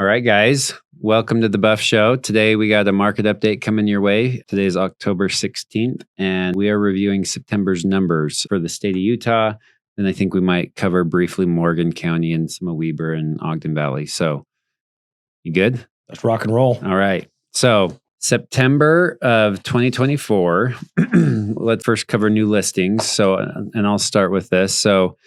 All right, guys, welcome to the Buff Show. Today we got a market update coming your way. Today is October 16th, and we are reviewing September's numbers for the state of Utah. And I think we might cover briefly Morgan County and some of Weber and Ogden Valley. So, you good? Let's rock and roll. All right. So, September of 2024, let's first cover new listings. So, and I'll start with this. So,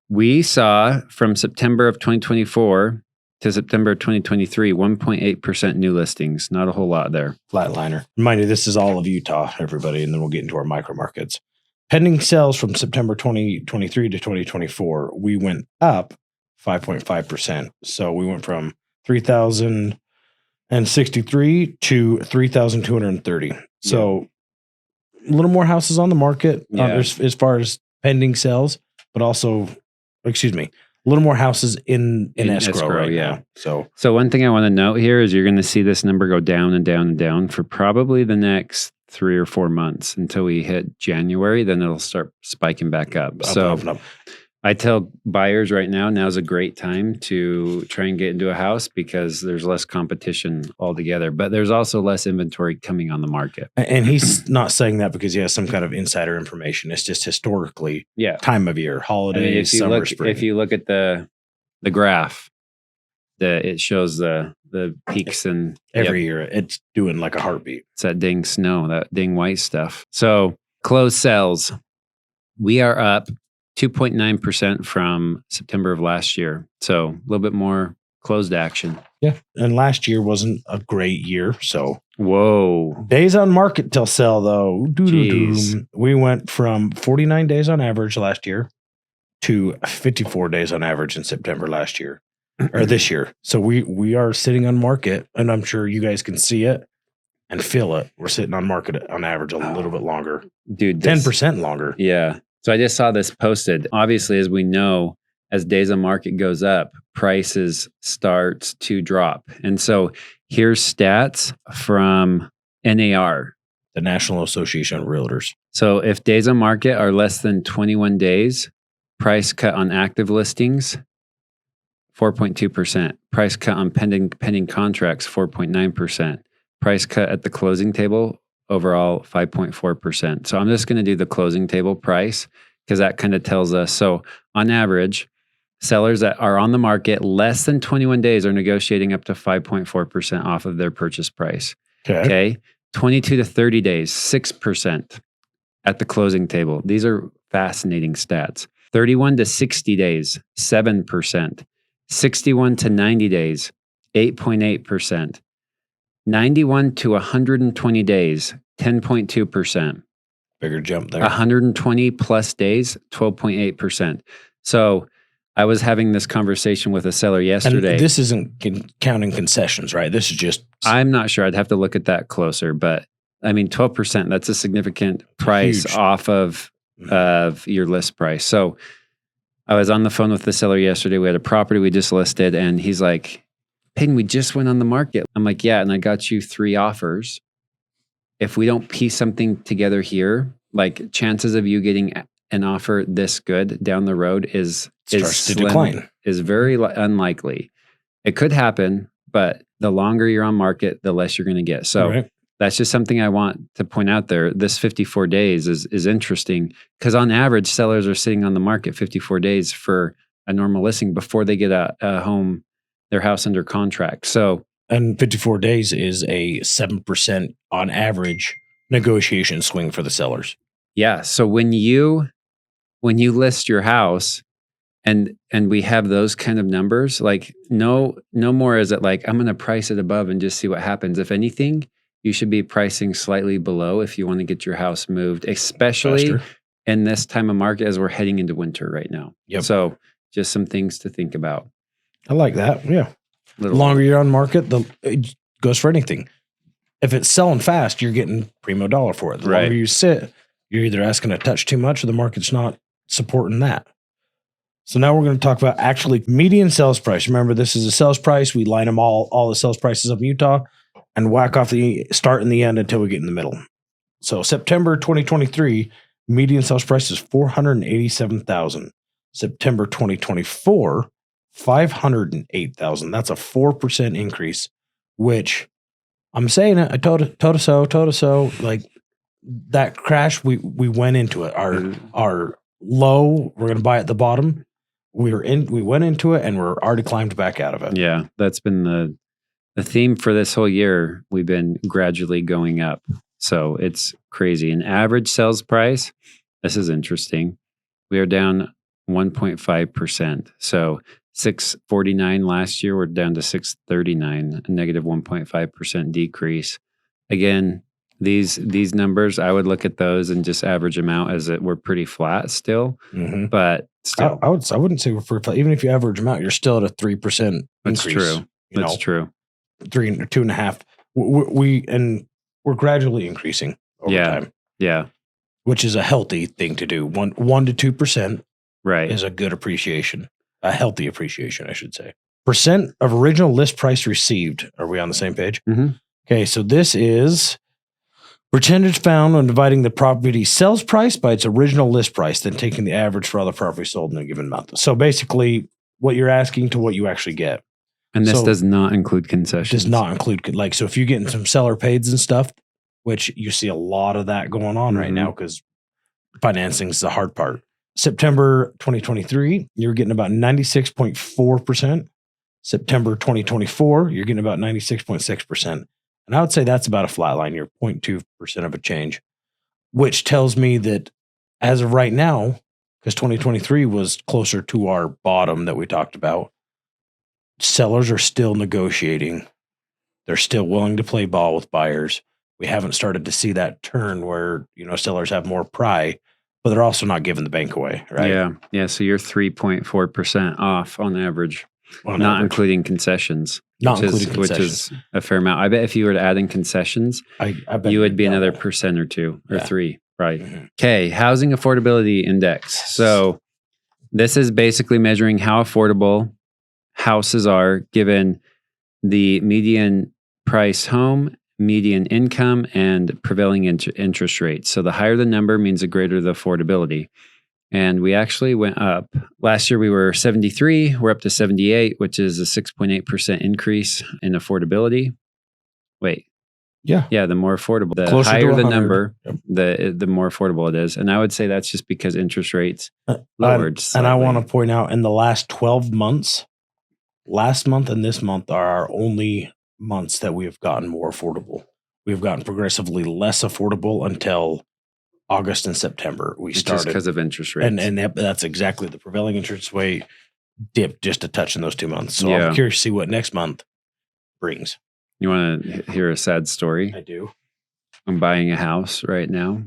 we saw from September of 2024 to September 2023, 1.8% new listings. Not a whole lot there. Flatliner. Mind you, this is all of Utah, everybody, and then we'll get into our micro markets. Pending sales from September 2023 to 2024, we went up 5.5%. So we went from 3,063 to 3,230. So a little more houses on the market as far as pending sales, but also, a little more houses in escrow right now. So one thing I want to note here is you're going to see this number go down and down and down for probably the next 3 or 4 months until we hit January. Then it'll start spiking back up. Up. I tell buyers right now's a great time to try and get into a house because there's less competition altogether, but there's also less inventory coming on the market. And he's not saying that because he has some kind of insider information. It's just historically time of year, holidays, summer, spring. If you look at the graph, it shows the peaks and every year it's doing like a heartbeat. It's that dang snow, that dang white stuff. So closed sales, we are up 2.9% from September of last year. So a little bit more closed action. Yeah. And last year wasn't a great year. So whoa. Days on market till sell though. We went from 49 days on average last year to 54 days on average in September last year or this year. So we are sitting on market, and I'm sure you guys can see it and feel it. We're sitting on market on average a little bit longer. Dude, 10% longer. Yeah. So I just saw this posted. Obviously, as we know, as days on market goes up, prices start to drop. And so here's stats from NAR, the National Association of Realtors. So if days on market are less than 21 days, price cut on active listings, 4.2%. Price cut on pending contracts, 4.9%. Price cut at the closing table, overall 5.4%. So I'm just going to do the closing table price because that kind of tells us. So on average, sellers that are on the market less than 21 days are negotiating up to 5.4% off of their purchase price. Okay. 22 to 30 days, 6% at the closing table. These are fascinating stats. 31 to 60 days, 7%. 61 to 90 days, 8.8%. 91 to 120 days, 10.2%. Bigger jump there. 120 plus days, 12.8%. So I was having this conversation with a seller yesterday. And this isn't counting concessions, right? This is just... I'm not sure. I'd have to look at that closer. But I mean, 12%, that's a significant price off of your list price. So I was on the phone with the seller yesterday. We had a property we just listed, and he's like, Peyton, we just went on the market. I'm like, yeah, and I got you 3 offers. If we don't piece something together here, like chances of you getting an offer this good down the road is to decline. Is very unlikely. It could happen, but the longer you're on market, the less you're going to get. So that's just something I want to point out there. This 54 days is interesting because on average, sellers are sitting on the market 54 days for a normal listing before they get a home, their house under contract. So, and 54 days is a 7% on average negotiation swing for the sellers. Yeah. So when you list your house and we have those kind of numbers, like no more is it like, I'm going to price it above and just see what happens. If anything, you should be pricing slightly below if you want to get your house moved, especially in this time of market as we're heading into winter right now. Yep. So just some things to think about. I like that. Yeah. The longer you're on market, it goes for anything. If it's selling fast, you're getting primo dollar for it. The longer you sit, you're either asking a touch too much or the market's not supporting that. So now we're going to talk about actually median sales price. Remember, this is a sales price. We line them all the sales prices up in Utah and whack off the start and the end until we get in the middle. So September 2023, median sales price is $487,000. September 2024, 508,000. That's a 4% increase, which I'm saying it. I told it so. Like that crash, we went into it. Our low, we're gonna buy at the bottom. We went into it and we're already climbed back out of it. Yeah, that's been the theme for this whole year. We've been gradually going up. So it's crazy. An average sales price, this is interesting. We are down 1.5%. So 649 last year, we're down to 639, a negative 1.5% decrease. Again, these numbers, I would look at those and just average them out as we're pretty flat still. Mm-hmm. But still, I wouldn't say we're flat. Even if you average them out, you're still at a 3% increase. That's true. That's true. 3 or 2.5. We're gradually increasing over time. Yeah. Which is a healthy thing to do. 1 to 2% is a good appreciation. A healthy appreciation, I should say. Percent of original list price received. Are we on the same page? Mm-hmm. Okay, so this is percentage found when dividing the property sales price by its original list price, then taking the average for other properties sold in a given month. So basically, what you're asking to what you actually get. And this does not include concessions. Does not include, so if you're getting some seller paids and stuff, which you see a lot of that going on right now because financing is the hard part. September 2023, you're getting about 96.4%. September 2024, you're getting about 96.6%. And I would say that's about a flat line. You're 0.2% of a change, which tells me that as of right now, because 2023 was closer to our bottom that we talked about, sellers are still negotiating. They're still willing to play ball with buyers. We haven't started to see that turn where, sellers have more pry, but they're also not giving the bank away, right? Yeah. So you're 3.4% off on average, including concessions. Which is a fair amount. I bet if you were to add in concessions, I bet you would be another % or 2 or 3, right? Okay, Housing Affordability Index. So this is basically measuring how affordable houses are given the median price home, median income, and prevailing interest rates. So the higher the number means the greater the affordability. And we actually went up. Last year we were 73. We're up to 78, which is a 6.8% increase in affordability. Wait. Yeah. Yeah, the more affordable. The Closer higher to the 100. number, the more affordable it is. And I would say that's just because interest rates lowered slightly. And I want to point out in the last 12 months, last month and this month are our only months that we have gotten more affordable. We've gotten progressively less affordable until August and September. We started just because of interest rates. And that's exactly the prevailing interest rate dipped just a touch in those 2 months. So I'm curious to see what next month brings. You want to hear a sad story? I do. I'm buying a house right now,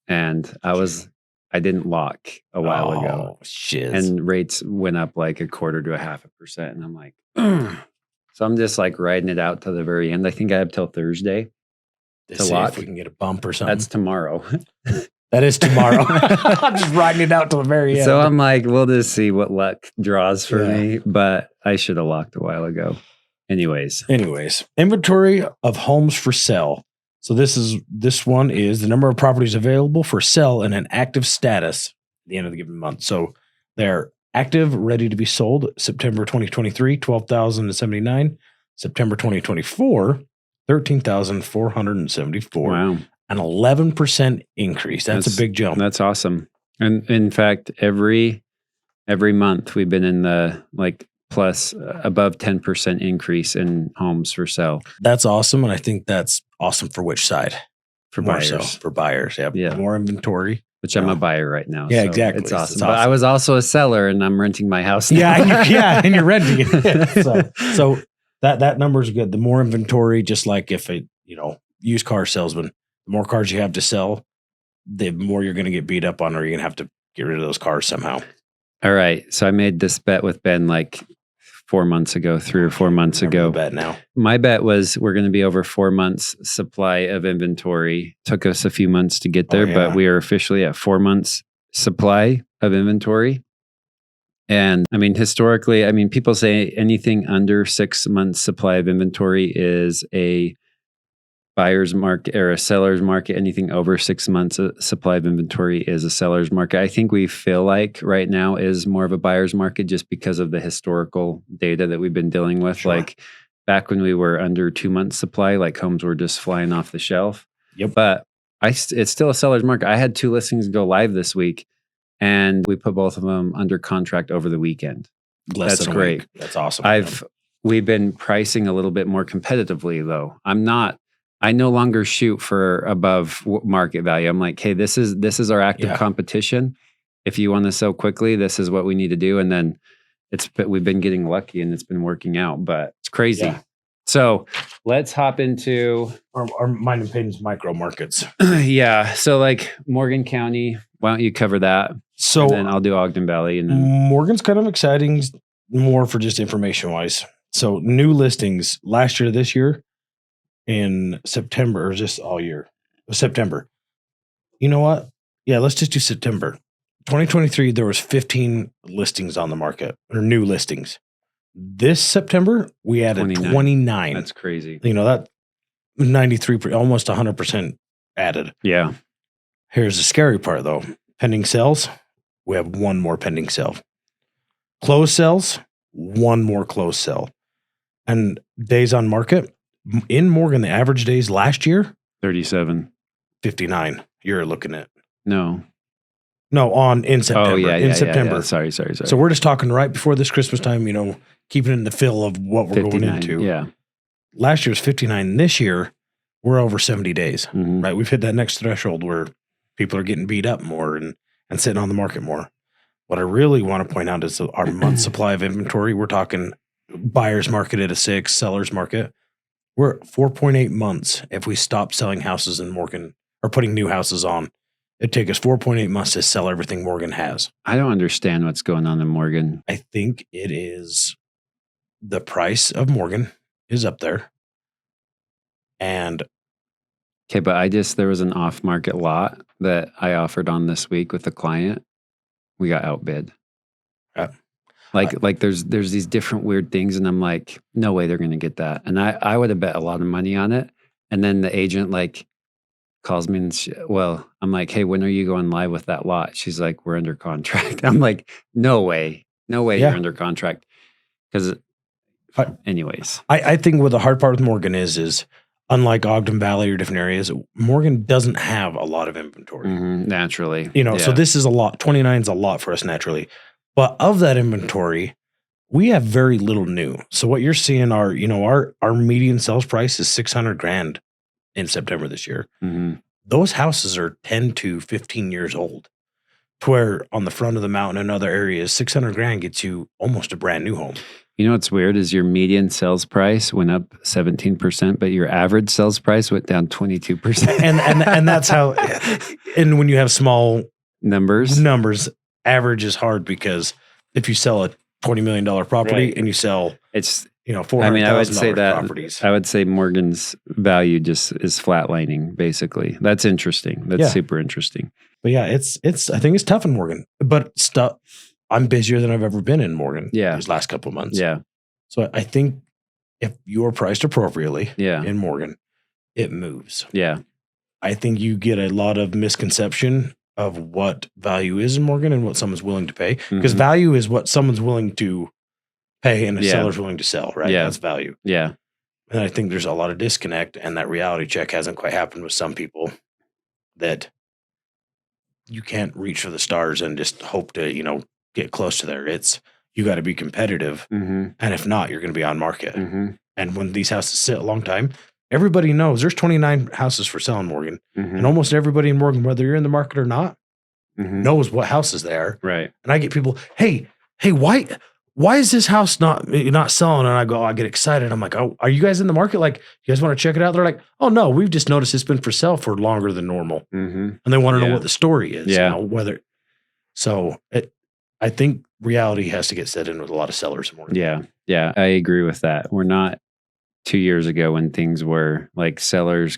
and I didn't lock a while ago. Shit. And rates went up like 1/4 to 0.5%. And I'm like, so I'm just like riding it out to the very end. I think I have till Thursday to see lock. if we can get a bump or something. That's tomorrow. That is tomorrow. I'm just riding it out to the very end. So I'm like, we'll just see what luck draws for me. But I should have locked a while ago. Anyways, inventory of homes for sale. So this one is the number of properties available for sale in an active status at the end of the given month. So they're active, ready to be sold. September 2023, 12,079. September 2024, 13,474. Wow. An 11% increase. That's a big jump. That's awesome. And in fact, every month we've been in the plus above 10% increase in homes for sale. That's awesome. And I think that's awesome for which side? For buyers. For buyers. Yeah. More inventory. Which I'm a buyer right now. Yeah, so exactly. It's awesome. But I was also a seller and I'm renting my house now. And you're renting it. So that number is good. The more inventory, just like if used car salesman, the more cars you have to sell, the more you're going to get beat up on, or you're going to have to get rid of those cars somehow. All right. So I made this bet with Ben 3 or 4 months ago. Bet now. My bet was we're going to be over 4 months supply of inventory. Took us a few months to get there, but we are officially at 4 months supply of inventory. And I mean, historically, people say anything under 6 months supply of inventory is a buyer's market or a seller's market. Anything over 6 months supply of inventory is a seller's market. I think we feel like right now is more of a buyer's market just because of the historical data that we've been dealing with. Sure. Like back when we were under 2 months supply, like homes were just flying off the shelf. Yep. But it's still a seller's market. I had 2 listings go live this week, and we put both of them under contract over the weekend. That's great. Week. That's awesome. We've been pricing a little bit more competitively though. I no longer shoot for above market value. I'm like, hey, this is our active competition. If you want to sell quickly, this is what we need to do. And then we've been getting lucky and it's been working out, but it's crazy. Yeah. So let's hop into our mine and Payton's micro markets. Yeah. So like Morgan County, why don't you cover that? So and then I'll do Ogden Valley. And then Morgan's kind of exciting more for just information wise. So new listings last year, this year in September, or just all year, September. You know what? Yeah, let's just do September. 2023, there was 15 listings on the market or new listings. This September, we added 29. That's crazy. You know, that 93, almost 100% added. Yeah. Here's the scary part though. Pending sales, we have one more pending sale. Closed sales, one more closed sale. And days on market, in Morgan, the average days last year, 37. 59. You're looking at. No, in September. Oh, yeah, in September. Yeah. Sorry. So we're just talking right before this Christmas time, you know, keeping in the feel of what we're going into. Yeah. Last year's 59. This year, we're over 70 days, mm-hmm. right? We've hit that next threshold where people are getting beat up more and sitting on the market more. What I really want to point out is our month supply of inventory. We're talking buyer's market at a 6, seller's market. We're at 4.8 months if we stop selling houses in Morgan or putting new houses on. It'd take us 4.8 months to sell everything Morgan has. I don't understand what's going on in Morgan. I think it is the price of Morgan is up there. And okay, but there was an off-market lot that I offered on this week with a client. We got outbid. Like there's these different weird things, and I'm like, no way they're going to get that. And I would have bet a lot of money on it. And then the agent like calls me and I'm like, hey, when are you going live with that lot? She's like, we're under contract. I'm like, no way you're under contract. Because anyways. I think what the hard part with Morgan is unlike Ogden Valley or different areas, Morgan doesn't have a lot of inventory. Mm-hmm, naturally. You know, so this is a lot. 29 is a lot for us naturally. But of that inventory, we have very little new. So what you're seeing are, you know, our median sales price is $600,000 in September this year. Mm-hmm. Those houses are 10 to 15 years old. To where on the front of the mountain and other areas, $600,000 gets you almost a brand new home. You know what's weird is your median sales price went up 17%, but your average sales price went down 22%. and that's how. And when you have small numbers, average is hard because if you sell a $20 million property and you sell, it's $400,000 I mean, I would say that properties. I would say Morgan's value just is flatlining. Basically, that's interesting. That's super interesting. But yeah, it's I think it's tough in Morgan, but I'm busier than I've ever been in Morgan. These last couple of months. Yeah. So I think if you're priced appropriately, in Morgan, it moves. Yeah. I think you get a lot of misconception of what value is in Morgan and what someone's willing to pay, because value is what someone's willing to pay and a seller's willing to sell, right? Yeah. That's value. Yeah. And I think there's a lot of disconnect, and that reality check hasn't quite happened with some people that you can't reach for the stars and just hope to, you know, get close to there. You got to be competitive. Mm-hmm. And if not, you're going to be on market. Mm-hmm. And when these houses sit a long time, everybody knows there's 29 houses for sale in Morgan. Mm-hmm. And almost everybody in Morgan, whether you're in the market or not, knows what houses they are. Right. And I get people, hey, why is this house not selling? And I get excited. I'm like, oh, are you guys in the market? Like, you guys want to check it out? They're like, oh no, we've just noticed it's been for sale for longer than normal. Mm-hmm. And they want to know what the story is. Yeah. You know, I think reality has to get set in with a lot of sellers in Morgan. Yeah. Yeah. I agree with that. We're not 2 years ago when things were like sellers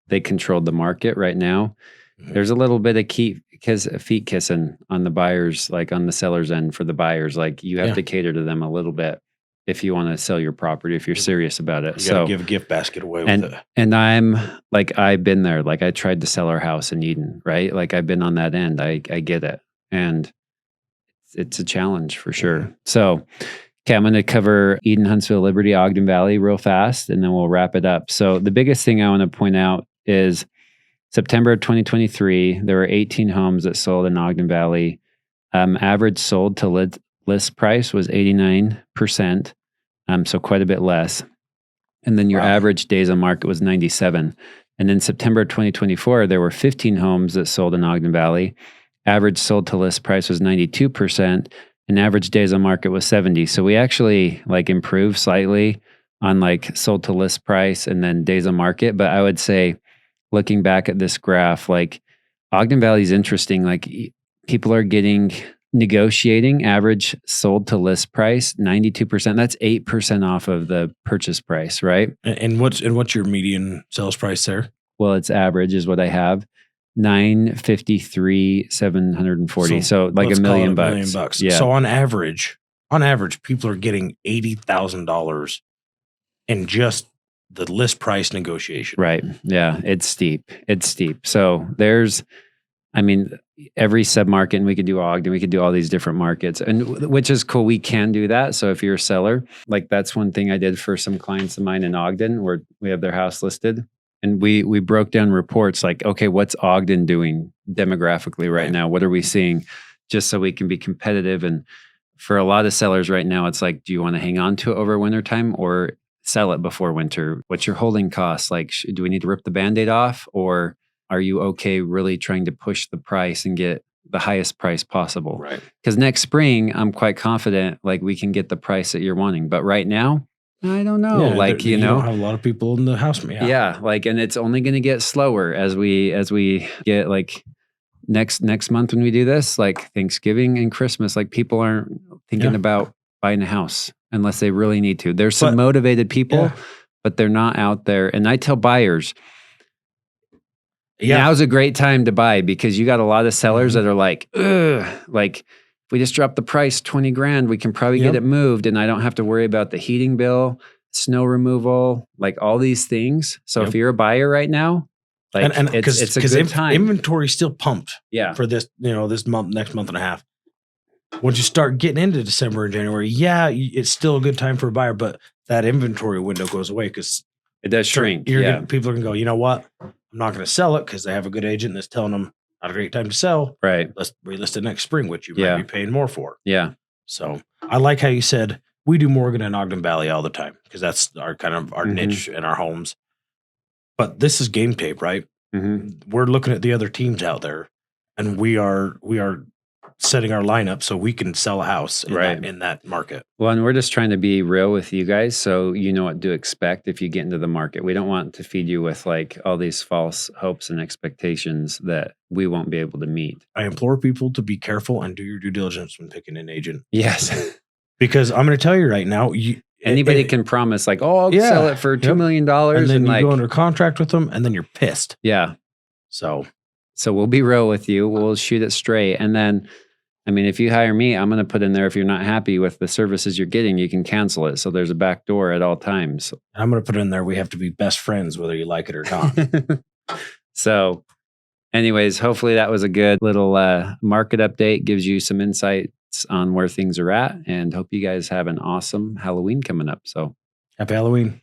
they controlled the market. Right now. Mm-hmm. There's a little bit of feet kissing on the buyers, like on the seller's end for the buyers. Like you have to cater to them a little bit. if you want to sell your property, if you're serious about it. You got to give a gift basket away with it. And I'm like, I've been there. Like I tried to sell our house in Eden, right? Like I've been on that end. I get it. And it's a challenge for sure. So, okay, I'm going to cover Eden, Huntsville, Liberty, Ogden Valley real fast, and then we'll wrap it up. So the biggest thing I want to point out is September of 2023, there were 18 homes that sold in Ogden Valley. Average sold to list price was 89%, so quite a bit less. And then your average days on market was 97. And in September 2024, there were 15 homes that sold in Ogden Valley. Average sold to list price was 92%, and average days on market was 70. So we actually like improved slightly on like sold to list price and then days on market. But I would say, looking back at this graph, like Ogden Valley is interesting. Like people are negotiating average sold to list price 92%. That's 8% off of the purchase price, right? And what's your median sales price there? Well, it's average is what I have. 953,740. So like $1 million bucks. Yeah. So on average, people are getting $80,000 in just the list price negotiation. Right. Yeah. It's steep. So every sub-market, and we could do Ogden, we could do all these different markets, and which is cool. We can do that. So if you're a seller, like that's one thing I did for some clients of mine in Ogden where we have their house listed. And we broke down reports like, okay, what's Ogden doing demographically right now? What are we seeing? Just so we can be competitive. And for a lot of sellers right now, it's like, do you want to hang on to it over winter time or sell it before winter? What's your holding cost? Like, do we need to rip the Band-Aid off? Or are you okay really trying to push the price and get the highest price possible? Right. Because next spring, I'm quite confident like we can get the price that you're wanting. But right now, I don't know. Yeah, like, you don't have a lot of people in the house. Yeah. Like, and it's only going to get slower as we get like next month when we do this, like Thanksgiving and Christmas, like people aren't thinking about buying a house unless they really need to. There's some motivated people, but they're not out there. And I tell buyers, now's a great time to buy because you got a lot of sellers that are like, ugh, like, if we just drop the price 20 grand, we can probably get it moved and I don't have to worry about the heating bill, snow removal, like all these things. So if you're a buyer right now, like it's a good time. Inventory's still pumped for this, this month, next month and a half. Once you start getting into December and January, it's still a good time for a buyer, but that inventory window goes away because it does shrink. People are going to go, you know what? I'm not going to sell it because they have a good agent that's telling them not a great time to sell. Right. Let's relist it next spring, which you might be paying more for. Yeah. So I like how you said we do Morgan and Ogden Valley all the time because that's our kind of our niche in our homes. But this is game tape, right? Mm-hmm. We're looking at the other teams out there, and we are setting our lineup so we can sell a house in that market. Well, and we're just trying to be real with you guys so you know what to expect if you get into the market. We don't want to feed you with like all these false hopes and expectations that we won't be able to meet. I implore people to be careful and do your due diligence when picking an agent. Yes. Because I'm going to tell you right now, anybody can promise like, oh, I'll sell it for $2 million. And then you like, go under contract with them and then you're pissed. Yeah. So we'll be real with you. We'll shoot it straight. And then, if you hire me, I'm going to put in there, if you're not happy with the services you're getting, you can cancel it. So there's a back door at all times. I'm going to put in there, we have to be best friends, whether you like it or not. So anyways, hopefully that was a good little market update, gives you some insights on where things are at, and hope you guys have an awesome Halloween coming up. So happy Halloween.